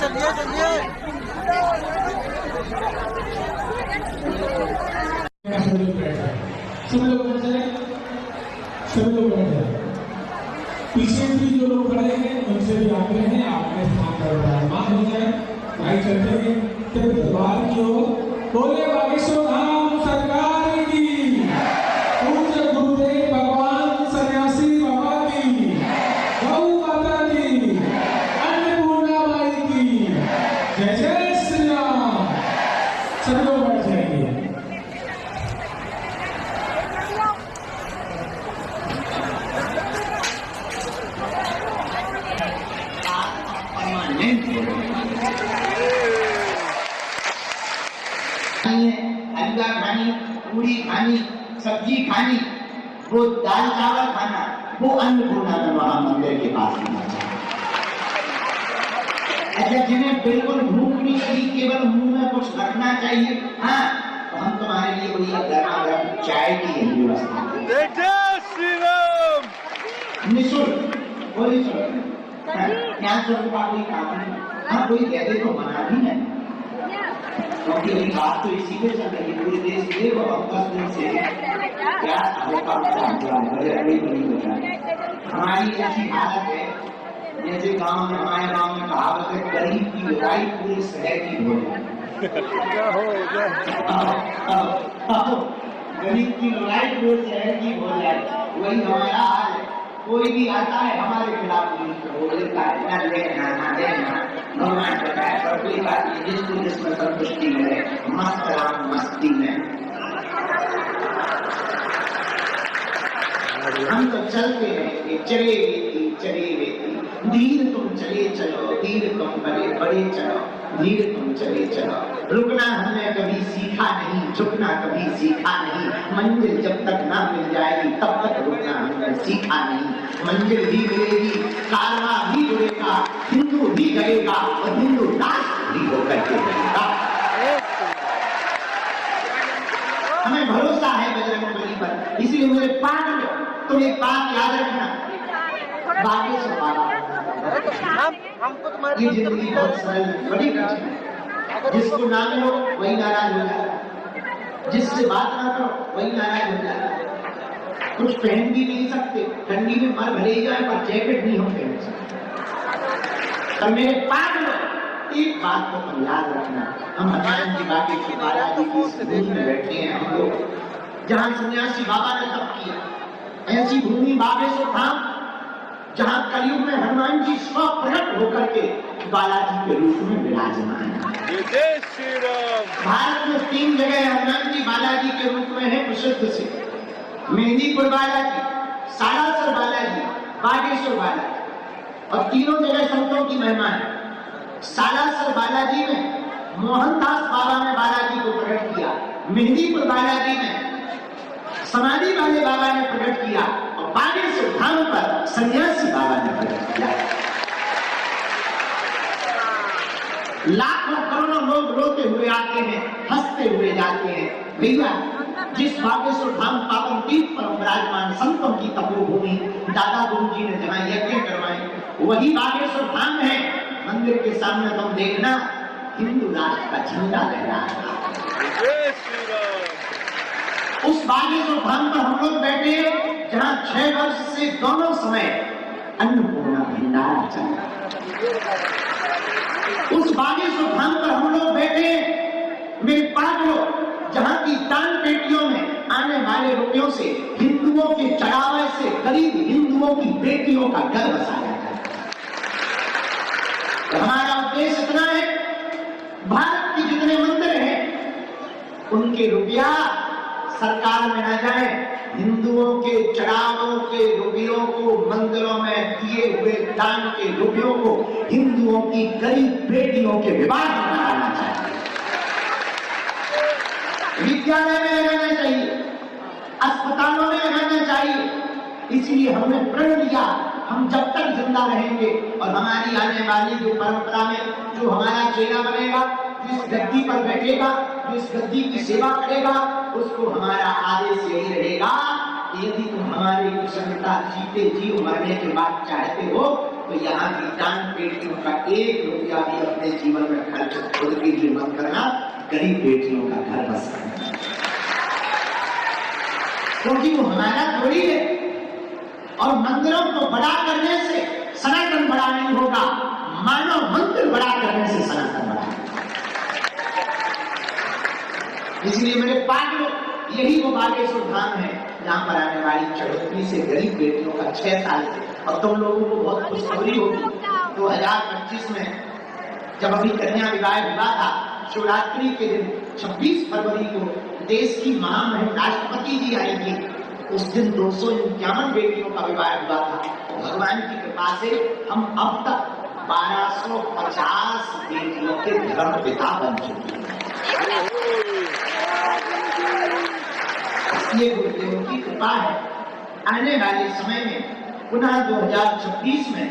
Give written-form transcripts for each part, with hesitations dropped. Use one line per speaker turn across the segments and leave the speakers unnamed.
चलिए चलिए।
सब लोग बैठ जाए, सब लोग बैठ जाए। पीछे भी जो लोग खड़े हैं उनसे भी आग्रह है आपने स्थान पर विराजमान हो जाए। भाई चलते हैं फिर दरबार की ओर। बोले बागेश्वर धाम सरकार की, पूज्य गुरुदेव भगवान सन्यासी बाबा की, गौ माता की, अन्नपूर्णा माई की जय जय श्री राम। सब लोग बैठ जाएंगे।
हलवा खानी, पूरी खानी, सब्जी खानी, वो दाल चावल खाना, वो अन्नपूर्णा में वहां मंदिर के पास होना चाहिए। अच्छा, जिन्हें बिल्कुल भूख नहीं लगी, केवल मुंह में कुछ रखना चाहिए, हाँ, तो हम तुम्हारे लिए भैया गर्मा-गर्म चाय की यही व्यवस्था निःशुल्क, कोई शुल्क, यहाँ शुल्क का कोई काम नहीं। हाँ, कोई कहते तो मना भी नहीं, क्योंकि अभी बात तो इसी पे चल रही है। पूरे देश में वो 10 दिन से क्या हमारी ऐसी हालत है, जैसे गांव में, हमारे गांव में कहावत है, गरीब की लड़ाई पूरे शहर की हो जाए। गरीब की लड़ाई पूरे शहर की हो जाए, वही हमारा हाल है। कोई भी आता है हमारे खिलाफ बोल देता है, भगवान बताए, पर कोई बात नहीं, जिसको जिसमें संतुष्टि मिले, मस्त राम मस्ती में। हम तो चलते रहेंगे, चले वेती, धीर तुम चले चलो, धीर तुम बड़े बड़े चलो, धीर तुम चले चलो। रुकना हमने कभी सीखा नहीं, झुकना कभी सीखा नहीं, मंजिल जब तक ना मिल जाएगी तब तक रुकना हमने सीखा नहीं। मंजिल भी मिलेगी, कारवां भी जुड़ेगा, हिंदू भी गएगा और हिंदू राष्ट्र भी होकर के रहेगा। हमें भरोसा है बजरंगबली पर, इसलिए मेरे पास तुम एक बात याद रखना, बागेश्वर बाबा, ये जिंदगी बहुत सरल, बड़ी कठिन है। जिसको ना मिलो वही नाराज हो जाता, जिससे बात ना करो वही नाराज हो जाता। कुछ पहन भी नहीं सकते, ठंडी में मर भले ही जाए, पर जैकेट नहीं हम पहन सकते। और मेरे पास एक बात को तुम याद रखना, हम हनुमान जी बागेश्वर बालाजी की इस भूमि में बैठे हैं हम लोग, जहाँ सन्यासी बाबा ने तप किया। ऐसी भूमि बागेश्वर धाम जहाँ कलयुग में हनुमान जी स्व प्रकट होकर के बालाजी के रूप में विराजमान है। भारत में 3 जगह हनुमान जी बालाजी के रूप में है प्रसिद्ध से, मेहंदीपुर बालाजी, सालासर बालाजी, बागेश्वर बालाजी, और तीनों जगह संतों की महिमा है। सालासर बालाजी में मोहनदास बाबा ने बालाजी को प्रकट किया, मेहंदीपुर बालाजी में समाधि वाले बाबा ने प्रकट किया, और बागेश्वर धाम पर सन्यासी बाबा ने प्रकट किया। लाखों करोड़ों लोग रोते हुए आते हैं, हंसते हुए जाते हैं। भैया, जिस बागेश्वर धाम पावन तीर्थ पर विराजमान संतों की तपोभूमि दादा गुरु जी ने जहाँ यज्ञ करवाए, वही बागेश्वर धाम है। मंदिर के सामने तुम देखना, हिंदू राष्ट्र का झंडा लहरा रहा है। उस बागेश्वर धाम पर हम लोग बैठे, जहाँ 6 वर्ष से दोनों समय अन्नपूर्णा भंडारा चल रहा। उस बागेश्वर धाम पर हम लोग बैठे, मेरे पागलों, जहाँ की दान पेटियों में आने वाले रुपयों से हिंदुओं के चढ़ावे से गरीब हिंदुओं की बेटियों का घर बसाया जाता है। तो हमारा उद्देश्य इतना है, भारत के जितने मंदिर हैं उनके रुपया सरकार में न जाए, हिंदुओं के चढ़ावों के रुपयों को, मंदिरों में दिए हुए दान के रुपयों को हिंदुओं की गरीब बेटियों के विवाह में लगाना चाहिए, विद्यालय में लगाना चाहिए, अस्पतालों में लगाना चाहिए। इसलिए हमने प्रण लिया, हम जब तक जिंदा रहेंगे और हमारी आने वाली जो परंपरा में जो हमारा चेला बनेगा, जिस गद्दी पर बैठेगा, जिस गद्दी की सेवा करेगा, उसको हमारा आदेश यही रहेगा, यदि तुम हमारी कुशलता जीते जी मरने के बाद चाहते हो तो यहाँ की दान बेटियों का 1 रुपया भी अपने जीवन में खर्च खुद के लिए मत करना, गरीब बेटियों का घर बस करना, क्योंकि वो हमारा थोड़ी है। और मंदिरों को बड़ा करने से सनातन बड़ा नहीं होगा, मानव मंदिर बड़ा करने से सनातन बड़ा होगा। इसलिए मेरे पागलों, यही वो बागेश्वर धाम है जहां पर आने वाली चढ़ोतरी से गरीब बेटियों का 6 साल से, और तुम लोगों को बहुत खुशखबरी होगी, 2025 में जब अभी कन्या विवाह हुआ था, शिवरात्रि के दिन 26 फरवरी को देश की महामहिम राष्ट्रपति जी आई थी, उस दिन 251 बेटियों का विवाह हुआ था। भगवान की कृपा से हम अब तक 1250 बेटियों के धर्म पिता बन चुके हैं। ये गुरुदेव की कृपा है। आने वाले समय में पुनः 2026 में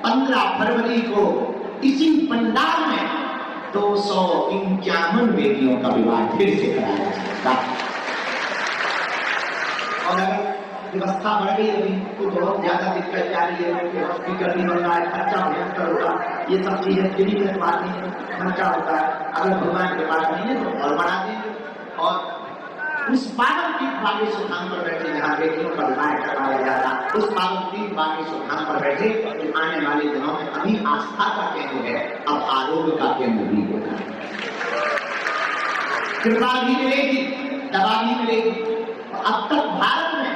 15 फरवरी को इसी पंडाल में 251 बेटियों का विवाह फिर से कराया जाएगा। और अगर व्यवस्था बढ़ गई अभी तो बहुत ज्यादा दिक्कत जा रही है, हॉस्पिटल भी बन रहा है, खर्चा भयंकर होगा, ये सब चीजें फ्री में बात नहीं, खर्चा होता है। अगर भगवान के पास नहीं है तो और बढ़ा देंगे। और उस पावन की बागेश्वर धाम पर बैठे जहाँ बेटियों का विवाह करवाया जाता, उस पावन की बागेश्वर धाम पर बैठे तो आने वाले दिनों में अभी आस्था का केंद्र है, अब आरोग्य का केंद्र भी होगा। कृपा भी मिलेगी, दवा भी मिलेगी। अब तक भारत में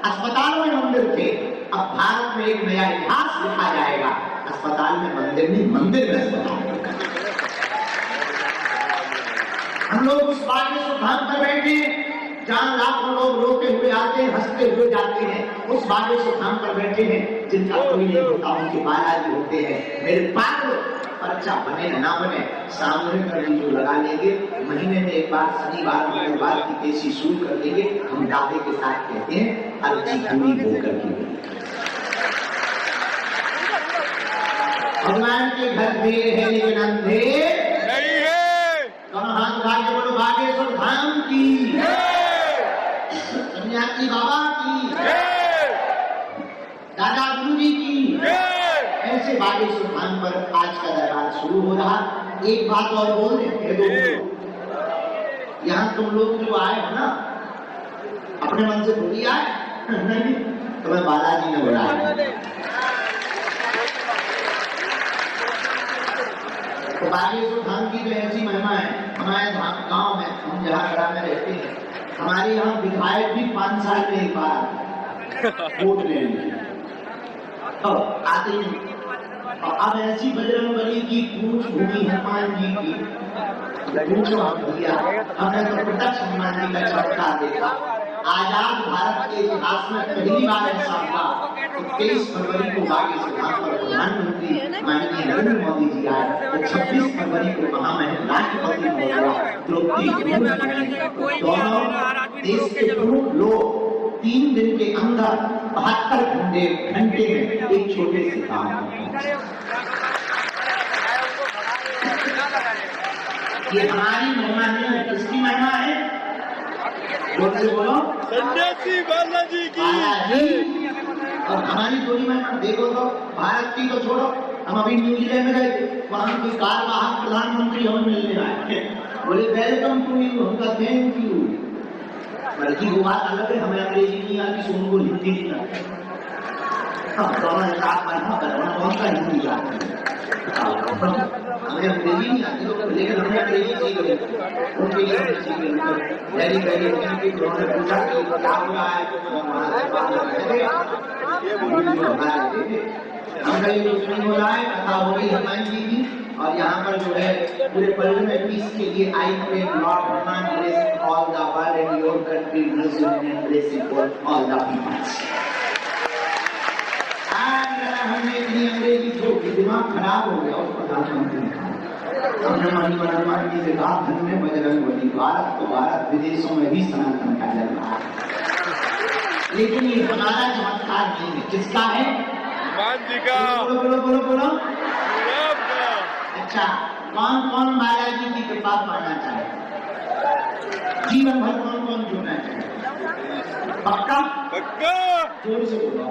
अस्पतालों में मंदिर थे, अब भारत में एक नया इतिहास लिखा जाएगा, अस्पताल में मंदिर नहीं, मंदिर में अस्पताल। हम लोग उस बागेश्वर धाम पर बैठे जहाँ लाखों लोग रोते हुए आते हैं, हंसते हुए जाते हैं, उस बागेश्वर धाम पर बैठे हैं जिनका कोई नहीं होता, उनके बालाजी होते हैं। मेरे पागल, पर्चा बने न ना बने, सामूहिक कर्जी जो लगा लेंगे, महीने में एक बार शनिवार मंगलवार की पेशी शुरू कर देंगे। हम दावे के साथ कहते हैं अर्जी पूरी होकर के। भगवान के घर देर है लेकिन अंधेर नहीं है। दोनों हाथ उठा के बोलो बागेश्वर धाम की, सन्यासी बाबा की, दादा गुरु जी की। ऐसे बागेश्वर धाम पर आज का दरबार शुरू हो रहा। एक बात और बोल रहे, यहाँ तुम लोग जो आए हो ना, अपने मन से थोड़ी आए, नहीं, तुम्हें बालाजी ने बुलाया। तो बागेश्वर धाम की जो ऐसी महिमा है, हमारे गांव में, हम जहाँ गढ़ा में रहते हैं, हमारे यहाँ विधायक भी 5 साल में एक बार वोट ले लेंगे, तो आते ही। और अब ऐसी बजरंगबली की पूछ भूमि हनुमान जी की पूछो भैया, हमने तो प्रत्यक्ष हनुमान जी का चमत्कार देखा। आजाद भारत के इतिहास में पहली बार ऐसा हुआ कि 23 फरवरी को बागेश्वर धाम पर प्रधानमंत्री माननीय नरेंद्र मोदी जी आए, तो 26 फरवरी को महामहिम राष्ट्रपति महोदया द्रौपदी मुर्मू, दोनों देश के प्रमुख लोग 3 दिन के अंदर 72 घंटे में एक छोटे से काम। ये हमारी महिमा नहीं है, किसकी महिमा है? जोर से बोलो, सन्यासी बालाजी की। और हमारी थोड़ी महिमा देखो तो, भारत की तो छोड़ो, हम अभी न्यूजीलैंड में गए थे, वहां कोई कार्यवाहक प्रधानमंत्री हमें मिलने आए, बोले वेलकम टू यू, उनका थैंक यू। बल्कि वो बात अलग है, हमें अंग्रेजी नहीं आती, सुन को हिंदी नहीं आती। दोनों हिसाब करना करना कौन सा हिंदी जाती है, हमें अंग्रेजी नहीं आती, लेकिन हमें अंग्रेजी सीख गई, उनके लिए हमें सीख गई। वेरी वेरी उन्होंने पूछा कि क्या हो रहा है, हम कहीं कुछ नहीं हो रहा है, कथा हो गई हनुमान जी की। और यहाँ पर जो है पूरे वर्ल्ड में पीस के लिए I pray lord Hanuman bless all the world and your country museum and blessing for all the peoples. हमने इतनी अंग्रेजी जो दिमाग खराब हो गया, उस प्रधानमंत्री ने हमने हनुमान जी से कहा, धन में बजरंगबली, भारत तो भारत, विदेशों में भी सनातन का जल रहा है। लेकिन ये हमारा चमत्कार नहीं है, किसका है? हनुमान जी का। बोलो बोलो बोलो बोलो। अच्छा, कौन कौन बालाजी की कृपा पाना चाहे? जीवन भर कौन कौन जुड़ना चाहिए? पक्का?
पक्का
जोर से बोलो।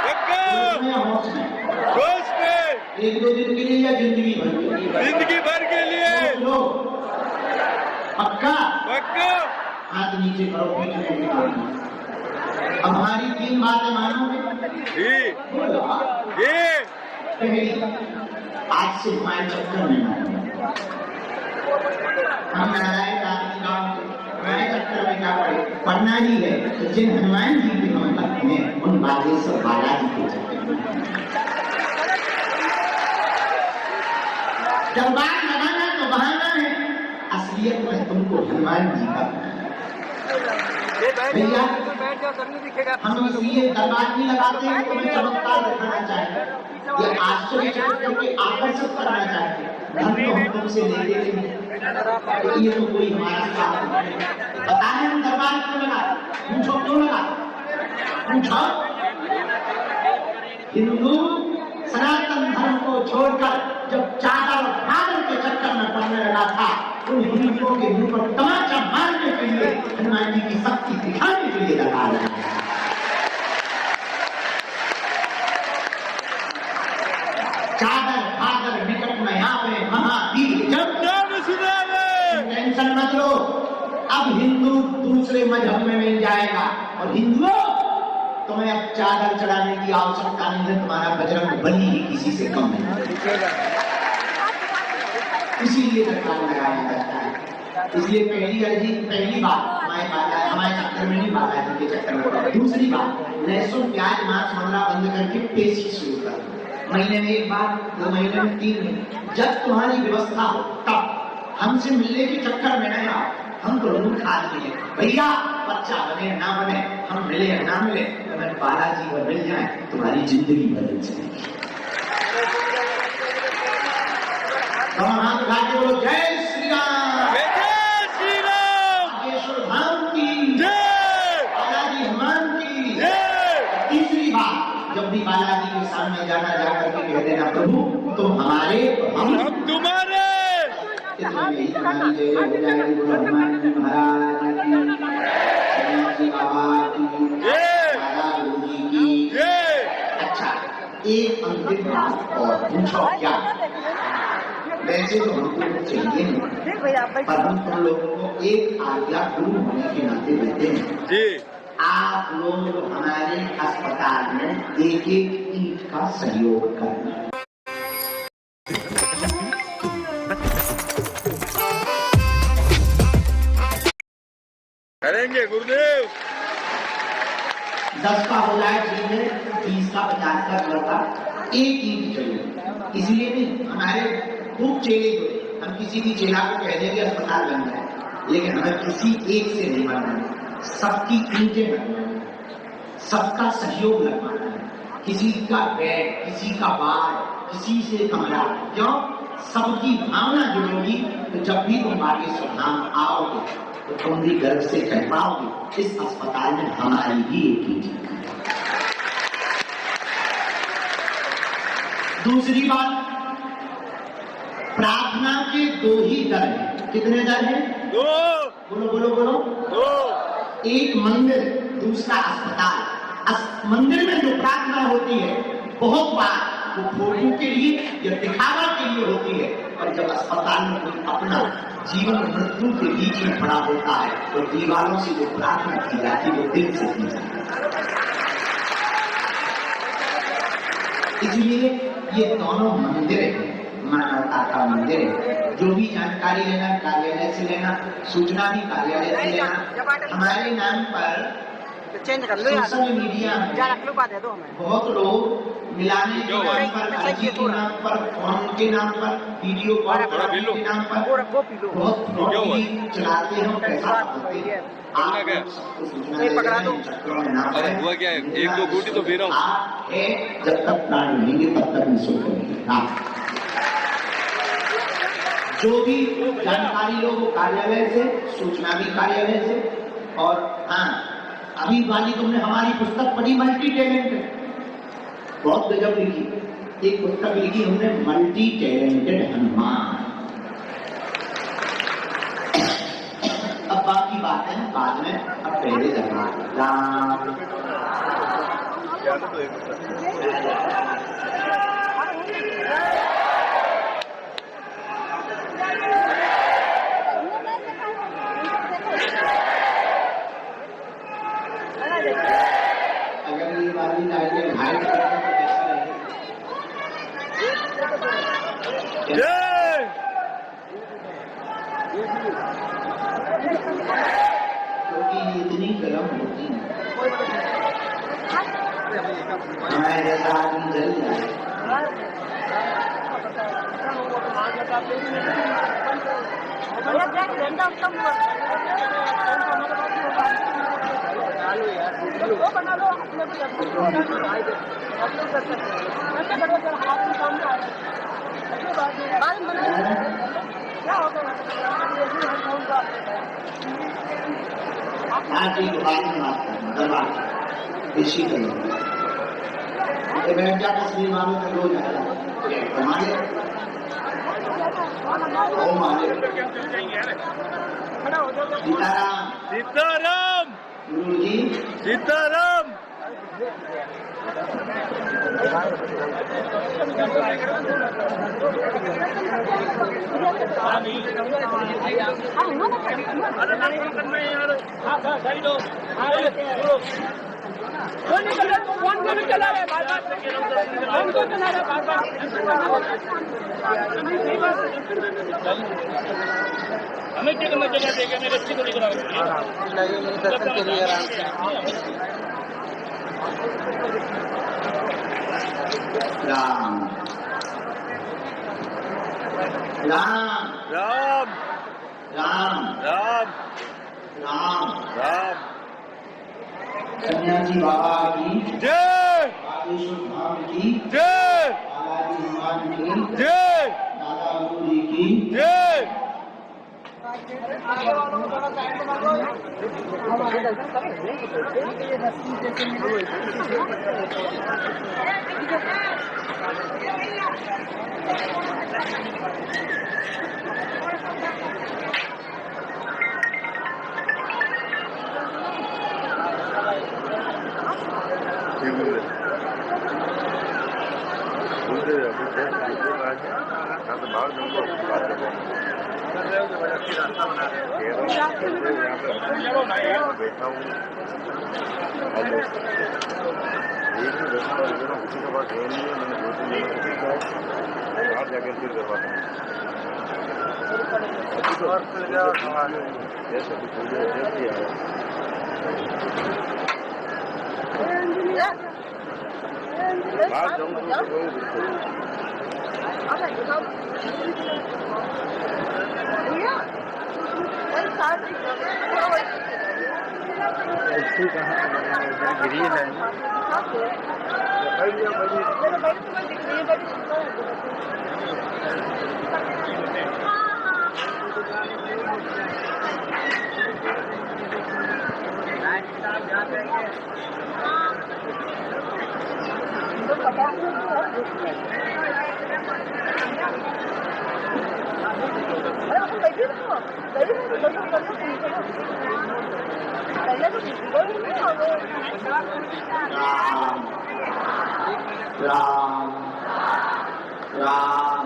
पक्का
होश में या होश में?
होश में।
एक दो दिन के लिए या जिंदगी भर के लिए?
जिंदगी भर के लिए।
लो पक्का?
पक्का।
हाथ नीचे करो, पीठ में निकालो। अब हमारी 3 बातें मानोगे?
ये
बोलो।
ये
पहली, आज से हमारे चक्कर में ना हम नारायण आदमी गाँव के हमारे चक्कर में क्या पड़े? पढ़ना ही है तो जिन हनुमान जी के हम भक्त हैं उन बागेश्वर बालाजी के चक्कर में। जब बात लगाना तो बहाना है, असलियत में तुमको हनुमान जी का भैया हम इसलिए दरबार नहीं लगाते हैं, तुम्हें चमत्कार दिखाना चाहते हैं, ये आश्चर्यचकित करके आकर्षित करना चाहते हैं। धन तो हम तुमसे लेते नहीं, तो ये तो कोई हमारा साथ नहीं है। बताए हम दरबार क्यों लगा? पूछो क्यों लगा? पूछो। हिंदू सनातन धर्म को छोड़कर जब चादर और फादर के चक्कर में पड़ने लगा था, उन हिंदुओं के मुंह पर तमाचा मारने के लिए, हनुमान जी की शक्ति दिखाने के लिए लगा रहा है। चादर फादर निकट में आवे महावीर जब टेंशन मत लो, अब हिंदू दूसरे मजहब में मिल जाएगा। और हिंदुओं, तुम्हें अब चादर चढ़ाने की आवश्यकता नहीं है, तुम्हारा बजरंग बली ही किसी से कम है, इसीलिए दरबार लगाया जाता है। इसलिए पहली अर्जी, पहली बात हमारे चक्कर में नहीं, बालाजी के चक्कर में। दूसरी बात, लहसुन प्याज मांस मंगला बंद करके पेशी शुरू कर दो। महीने में 1 बार, 2 महीने में 3 महीने, जब तुम्हारी व्यवस्था हो तब। हमसे मिलने के चक्कर में नहीं आओ, हम तो रूट आदमी है भैया, बच्चा बने ना बने, हम मिले ना मिले, अगर बालाजी को मिल जाए तुम्हारी जिंदगी बदल जाएगी। हाथ उठा के बोलो जय श्री राम,
जय श्री राम,
नागेश्वर धाम की
जय,
बालाजी हनुमान की
जय।
तीसरी बात, जब भी बालाजी के सामने जाना, जाकर के कह देना प्रभु तुम हमारे हम
तुम्हारे।
हनुमान जी महाराज की, बाबा की, दादा गुरु जी की। अच्छा, एक अंतिम बात और पूछो क्या? वैसे तो हमको चाहिए नहीं, पर हम तुम लोगों को एक आज्ञा गुरु होने के नाते देते हैं
जी।
आप लोग हमारे अस्पताल में एक ईंट का सहयोग करना।
करेंगे गुरुदेव।
10 का हो जाए ठीक है, 20 का 50 का 100 का, एक ईंट चाहिए। इसलिए नहीं, हमारे खूब चेले हुए, हम किसी भी चेला को कह देंगे अस्पताल बन जाए, लेकिन हमें किसी एक से नहीं बनना, सबकी ईंटें बनवाना, सबका सहयोग लगवाना है। किसी का बेड, किसी का बार, किसी से कमरा, क्यों? सबकी भावना जुड़ेगी। तो जब भी तुम बागेश्वर धाम आओगे तो तुम भी गर्व से कह पाओगे इस अस्पताल में हमारी भी एक ईंट है। दूसरी बात, प्रार्थना के 2 ही दर हैं। कितने दर हैं?
2।
बोलो बोलो बोलो।
2।
एक मंदिर, दूसरा अस्पताल। मंदिर में जो प्रार्थना होती है बहुत बार वो फोटो के लिए या दिखावा के लिए होती है, और जब अस्पताल में कोई अपना जीवन मृत्यु के बीच में खड़ा होता है तो दीवारों से जो प्रार्थना की जाती है वो दिल से की जाती है। इसलिए ये दोनों मंदिर हैं, मानवता का मंदिर है। जो भी जानकारी लेना कार्यालय से लेना, सूचना भी कार्यालय से लेना। हमारे नाम पर
चेंज कर लो यार,
सोशल मीडिया में
दे दो हमें।
बहुत लोग मिलाने के नाम पर, अर्जी के नाम पर, फोन के नाम पर, वीडियो कॉल कराने के नाम पर बहुत फ्रॉड चलाते हैं, पैसा पाते हैं। आप लोग सबको सूचना दे रहे हैं, चक्करों में ना
अरे हुआ क्या है? 1-2 बूटी तो पी रहा हूँ।
आप है, जब तक प्राण रहेंगे तब तक निःशुल्क रहेंगे। जो भी जानकारी लो वो कार्यालय से, सूचना भी कार्यालय से। और हाँ, अभी वाली तुमने हमारी पुस्तक पढ़ी मल्टी टैलेंटेड, बहुत गजब लिखी। एक पुस्तक लिखी हमने मल्टी टैलेंटेड हनुमान। बातें बाद में, अब पहले दरबार राम। अगर ये वाली नारियल घायल कर तो कैसा रहेगा?
जय
क्योंकि ये इतनी गर्म होती है, हमारे जैसा आदमी जल जाए।
बना लो अपने
हाँ ठीक है, बाद में बात करना दरबार इसी करें। बैठ जा तस्वीर मानो तो रो जाएगा हमारे ओम हमारे सीताराम
सीताराम
गुरु जी
सीताराम।
हमें क्या करना चाहिए? मेरे अच्छी को लेकर
दर्शन के लिए आराम से
राम राम
राम
राम
राम
राम
राम।
सन्यासी बाबा की
जय
बागेश्वर धाम की
जय
बालाजी हनुमान की
जय
दादा गुरु जी की
जय।
राम राम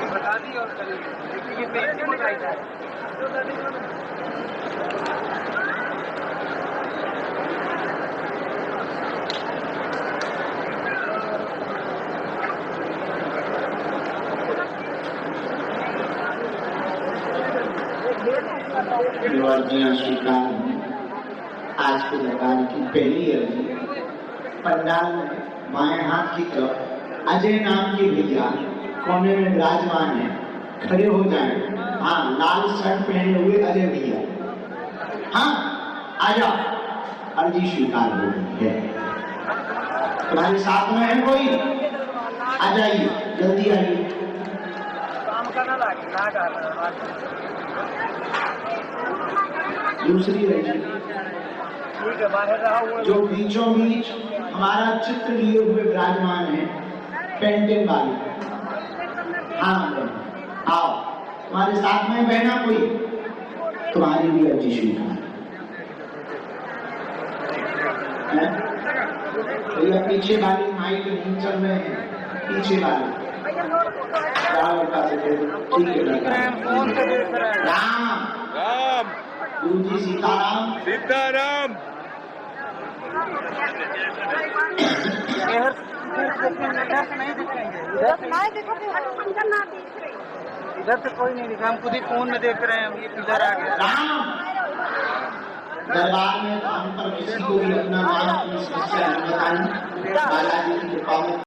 बता दी और
अर्जियां स्वीकार आज के दरबार की पहली अर्जी पंडाल में बाएं हाथ की तरफ अजय नाम की भैया कोने में विराजमान है, खड़े हो जाएं। हाँ, लाल शर्ट पहने हुए अजय भैया, हाँ आ जाओ, अर्जी स्वीकार हो गई है। तुम्हारे साथ में है कोई? आ जाइए, जल्दी आइए। दूसरी अर्जी
ठीक है बाहर रहा हुआ
जो बीचों बीच हमारा चित्र लिए हुए विराजमान है पेंटिंग वाले। हाँ बहन, आओ तुम्हारे साथ में बहना कोई, तुम्हारी भी अर्जी स्वीकार है। भैया पीछे वाली माइक नहीं चल रहे हैं, पीछे वाले ठीक है।
फोन से देख रहे हैं
राम
राम
गुरु जी सीताराम।
सीताराम
इधर से नहीं दिखेंगे, इधर से कोई नहीं दिखा, हम खुद ही फोन में देख रहे हैं, हम ये इधर आ गए।
राम दरबार में हम पर किसी को भी अपना नाम अपनी समस्या न बताएं, बालाजी की कृपा में